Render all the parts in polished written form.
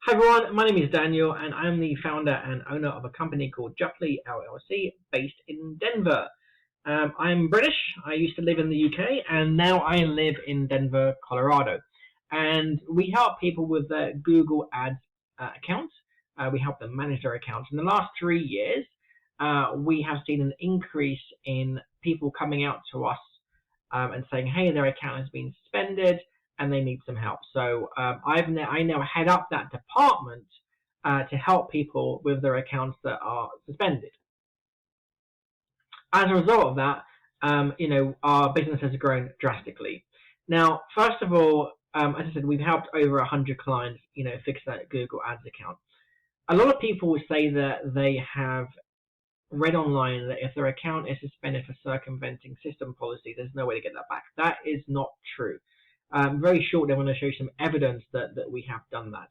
Hi everyone, my name is Daniel and I'm the founder and owner of a company called JuppLee LLC based in Denver. I'm British, I used to live in the UK and now I live in Denver, Colorado. And we help people with their Google Ads accounts. We help them manage their accounts. In the last 3 years, we have seen an increase in people coming out to us and saying, hey, their account has been suspended and they need some help. So I now head up that department to help people with their accounts that are suspended. As a result of that, our business has grown drastically. Now, first of all, as I said, we've helped over 100 clients, fix that Google Ads account. A lot of people say that they have read online that if their account is suspended for circumventing system policy, there's no way to get that back. That is not true. Very shortly, I want to show you some evidence that we have done that.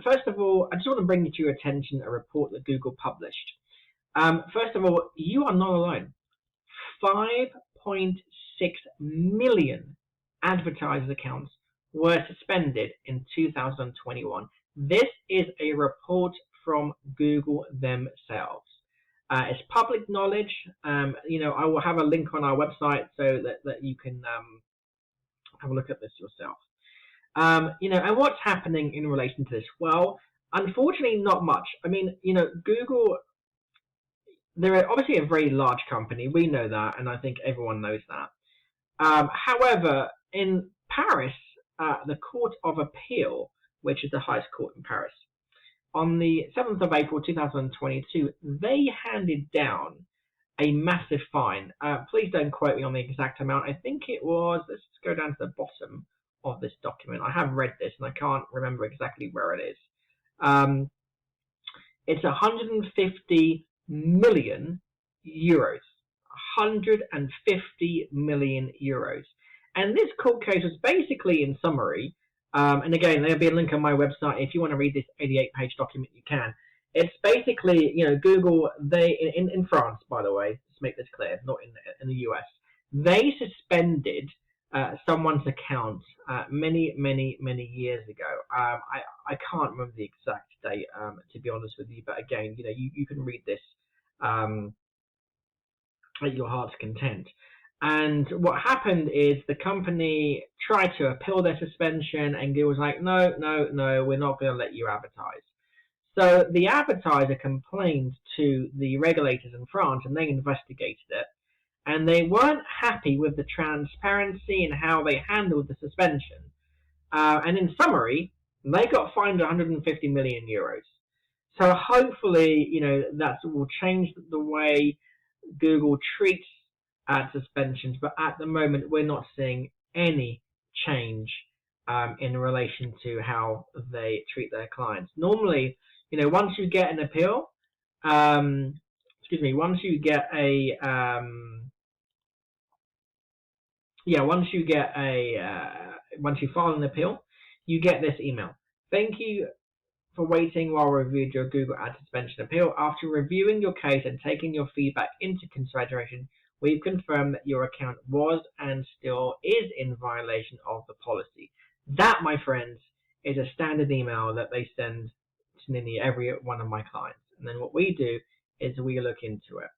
First of all, I just want to bring to your attention a report that Google published. First of all, you are not alone. 5.6 million advertisers' accounts were suspended in 2021. This is a report from Google themselves. It's public knowledge. I will have a link on our website so that you can have a look at this yourself. And what's happening in relation to this? Well, unfortunately, not much. I mean, Google, they're obviously a very large company. We know that, and I think everyone knows that. However, in Paris, the Court of Appeal, which is the highest court in Paris, on the 7th of April 2022, they handed down a massive fine. Please don't quote me on the exact amount. I think it was, let's go down to the bottom of this document. I have read this and I can't remember exactly where it is. It's 150 million euros. 150 million euros. And this court case was basically, in summary, and again, there'll be a link on my website. If you want to read this 88-page document, you can. It's basically, Google, they, in France, by the way, let's make this clear, not in the US, they suspended someone's account many years ago. I can't remember the exact date, to be honest with you, but again, you can read this at your heart's content. And what happened is the company tried to appeal their suspension, and Google was like, no, we're not going to let you advertise. So the advertiser complained to the regulators in France, and they investigated it. And they weren't happy with the transparency and how they handled the suspension. And in summary, they got fined 150 million euros. So hopefully, that will change the way Google treats ad suspensions. But at the moment, we're not seeing any change in relation to how they treat their clients. Normally, once you get an appeal, once you get a once you file an appeal, you get this email. Thank you for waiting while we reviewed your Google Ad suspension appeal. After reviewing your case and taking your feedback into consideration, we've confirmed that your account was and still is in violation of the policy. That, my friends, is a standard email that they send to nearly every one of my clients. And then what we do is we look into it.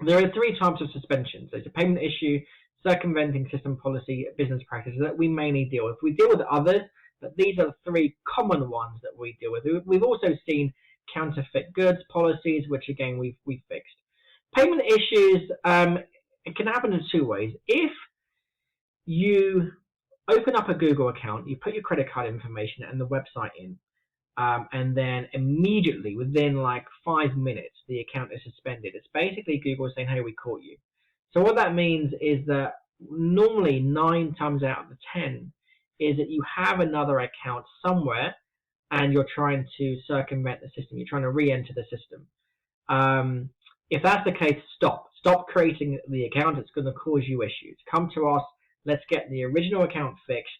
There are 3 types of suspensions. There's a payment issue, circumventing system policy, business practices that we mainly deal with. We deal with others, but these are 3 common ones that we deal with. We've also seen counterfeit goods policies, which again we've fixed. Payment issues, it can happen in 2 ways. If you open up a Google account, you put your credit card information and the website in, and then immediately, within like 5 minutes, the account is suspended. It's basically Google saying, hey, we caught you. So what that means is that normally 9 times out of the 10 is that you have another account somewhere and you're trying to circumvent the system. You're trying to re-enter the system. If that's the case, stop creating the account. It's going to cause you issues. Come to us. Let's get the original account fixed,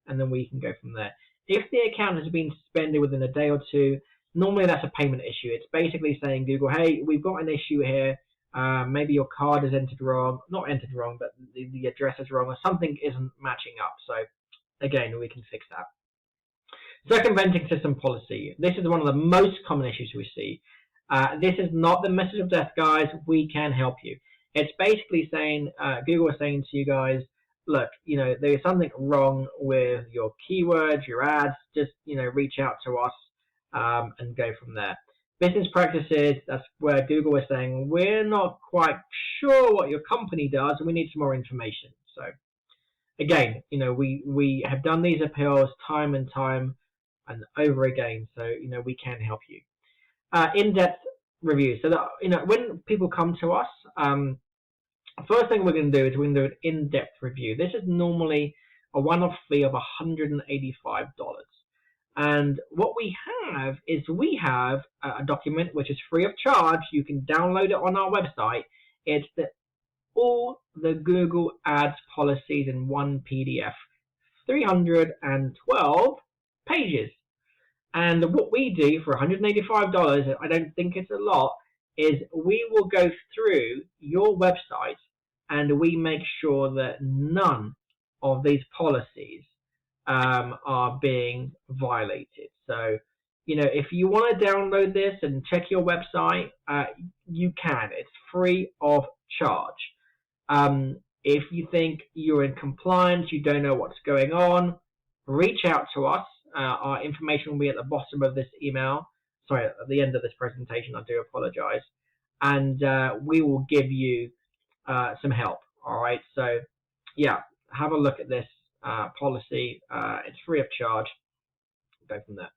and then we can go from there. If the account has been suspended within a day or 2, normally that's a payment issue. It's basically saying, Google, hey, we've got an issue here. Maybe your card is entered wrong. Not entered wrong, but the address is wrong, or something isn't matching up. So again, we can fix that. Circumventing system policy. This is one of the most common issues we see. This is not the message of death, guys. We can help you. It's basically saying, Google is saying to you guys, look, there's something wrong with your keywords, your ads. Just, reach out to us and go from there. Business practices, that's where Google is saying, we're not quite sure what your company does. We need some more information. So, again, we have done these appeals time and time and over again, so we can help you. In-depth reviews. So that when people come to us, first thing we're going to do is we're going to do an in-depth review. This is normally a one-off fee of $185. And what we have is we have a document which is free of charge. You can download it on our website. It's all the Google Ads policies in one PDF, 312 pages. And what we do for $185, I don't think it's a lot, is we will go through your website and we make sure that none of these policies are being violated. So, if you want to download this and check your website, you can. It's free of charge. If you think you're in compliance, you don't know what's going on, reach out to us. Our information will be at the bottom of this email. Sorry, at the end of this presentation, I do apologize. And we will give you some help. All right, so yeah, have a look at this policy. It's free of charge. Go from there.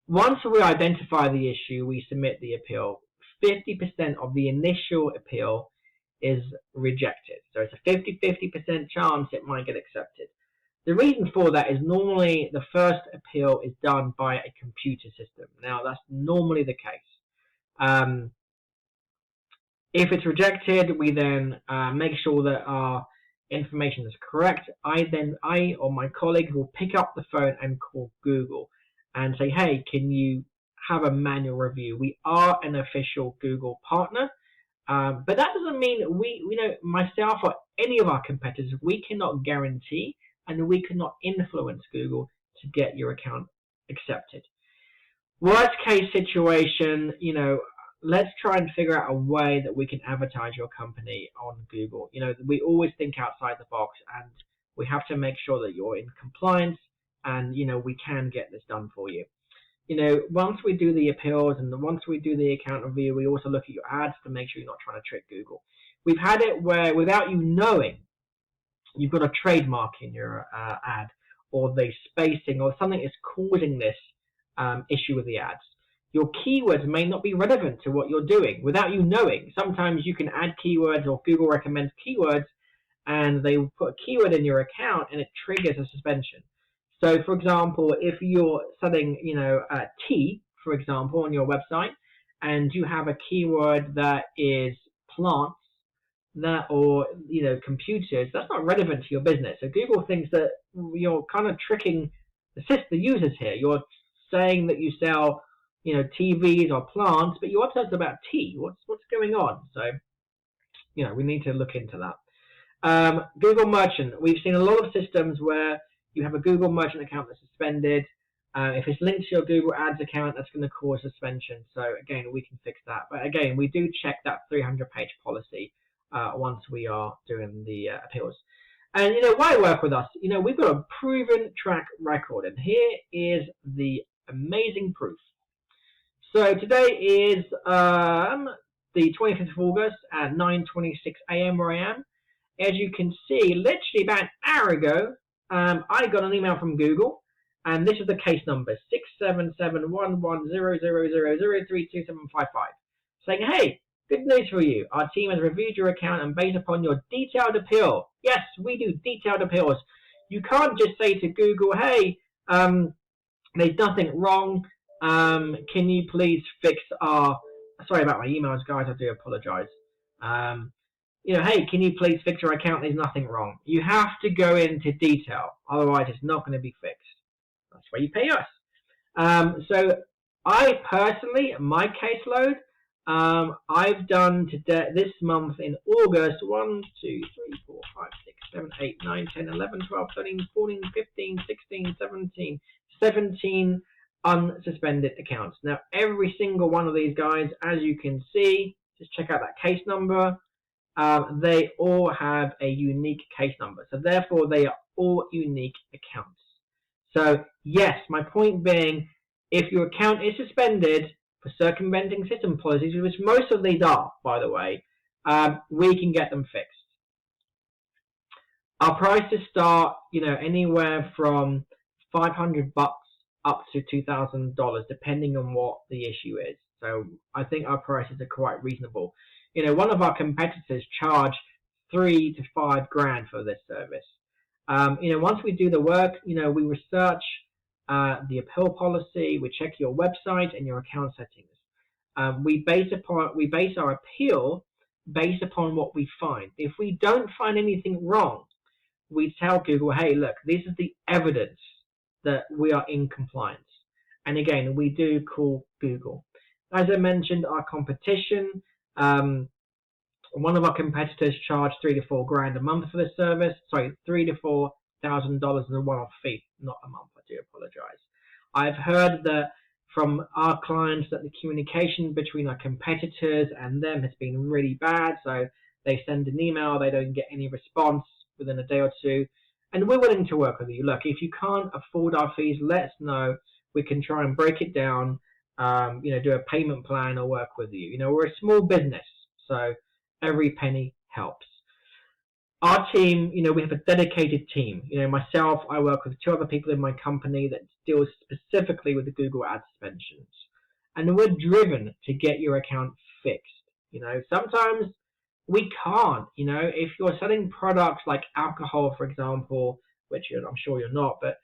Once we identify the issue, we submit the appeal. 50% of the initial appeal is rejected. So it's a 50% chance it might get accepted. The reason for that is normally the first appeal is done by a computer system. Now, that's normally the case. If it's rejected, we then make sure that our information is correct. I or my colleague will pick up the phone and call Google and say, hey, can you have a manual review? We are an official Google partner, but that doesn't mean myself or any of our competitors, we cannot guarantee and we cannot influence Google to get your account accepted. Worst case situation, let's try and figure out a way that we can advertise your company on Google. We always think outside the box, and we have to make sure that you're in compliance, and we can get this done for you. Once we do the appeals and once we do the account review, we also look at your ads to make sure you're not trying to trick Google. We've had it where, without you knowing, you've got a trademark in your ad, or the spacing, or something is causing this issue with the ads. Your keywords may not be relevant to what you're doing without you knowing. Sometimes you can add keywords, or Google recommends keywords, and they will put a keyword in your account and it triggers a suspension. So, for example, if you're selling, tea, for example, on your website, and you have a keyword that is plants, or computers, that's not relevant to your business. So Google thinks that you're kind of tricking the users here. You're saying that you sell TVs or plants, but you are talking about tea. What's going on? So we need to look into that. Google Merchant. We've seen a lot of systems where you have a Google Merchant account that's suspended. If it's linked to your Google Ads account, that's going to cause suspension. So again, we can fix that. But again, we do check that 300-page policy once we are doing the appeals. And why work with us? We've got a proven track record, and here is the amazing proof. So today is the 25th of August at 9:26 a.m. where I am. As you can see, literally about an hour ago, I got an email from Google, and this is the case number 677110000327755, saying, "Hey, good news for you. Our team has reviewed your account, and based upon your detailed appeal," yes, we do detailed appeals. You can't just say to Google, "Hey, there's nothing wrong. Can you please fix our..." Sorry about my emails, guys. I do apologize. Hey, can you please fix your account? There's nothing wrong. You have to go into detail. Otherwise, it's not going to be fixed. That's why you pay us. So I personally, my caseload, I've done this month in August 1, 2, 3, 4, 5, 6, 7, 8, 9, 10, 11, 12, 13, 14, 15, 16, 17, 17 unsuspended accounts. Now, every single one of these guys, as you can see, just check out that case number. They all have a unique case number. So therefore, they are all unique accounts. So yes, my point being, if your account is suspended for circumventing system policies, which most of these are, by the way, we can get them fixed. Our prices start, anywhere from $500 up to $2,000, depending on what the issue is. So I think our prices are quite reasonable. One of our competitors charge $3 to $5 grand for this service. Once we do the work, we research the appeal policy, we check your website and your account settings. We base our appeal based upon what we find. If we don't find anything wrong, we tell Google, hey, look, this is the evidence that we are in compliance. And again, we do call Google. As I mentioned, our competition, one of our competitors charge $3 to $4 grand a month for this service. Sorry, $3 to $4,000 is a one-off fee, not a month. I do apologize. I've heard that from our clients that the communication between our competitors and them has been really bad. So they send an email, they don't get any response within a day or two, and we're willing to work with you. Look, if you can't afford our fees, let us know. We can try and break it down, do a payment plan or work with you. We're a small business, so every penny helps. Our team, we have a dedicated team. Myself, I work with 2 other people in my company that deals specifically with the Google ad suspensions. And we're driven to get your account fixed. Sometimes we can't, if you're selling products like alcohol, for example, which I'm sure you're not, but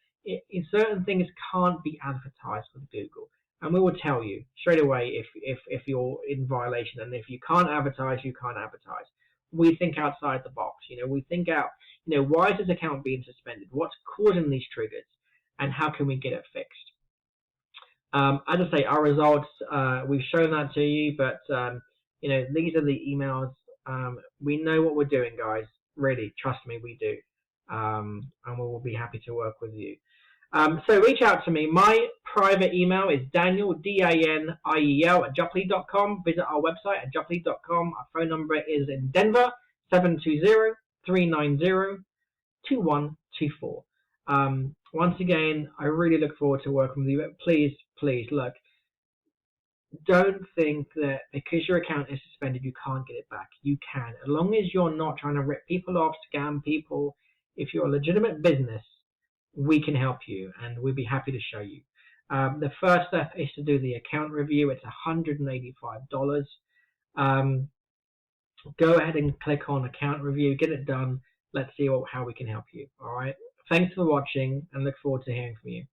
certain things can't be advertised with Google. And we will tell you straight away if you're in violation, and if you can't advertise, you can't advertise. We think outside the box. We think out, why is this account being suspended? What's causing these triggers? And how can we get it fixed? As I say, our results, we've shown that to you, but, these are the emails. We know what we're doing, guys. Really, trust me, we do. And we will be happy to work with you. So reach out to me. My private email is Daniel, Daniel, at JuppLee.com. Visit our website at JuppLee.com. Our phone number is in Denver, 720-390-2124. Once again, I really look forward to working with you. But please, look, don't think that because your account is suspended, you can't get it back. You can. As long as you're not trying to rip people off, scam people, if you're a legitimate business, we can help you, and we'd be happy to show you. The first step is to do the account review. It's $185. Go ahead and click on account review, get it done. Let's see how we can help you. All right. Thanks for watching, and look forward to hearing from you.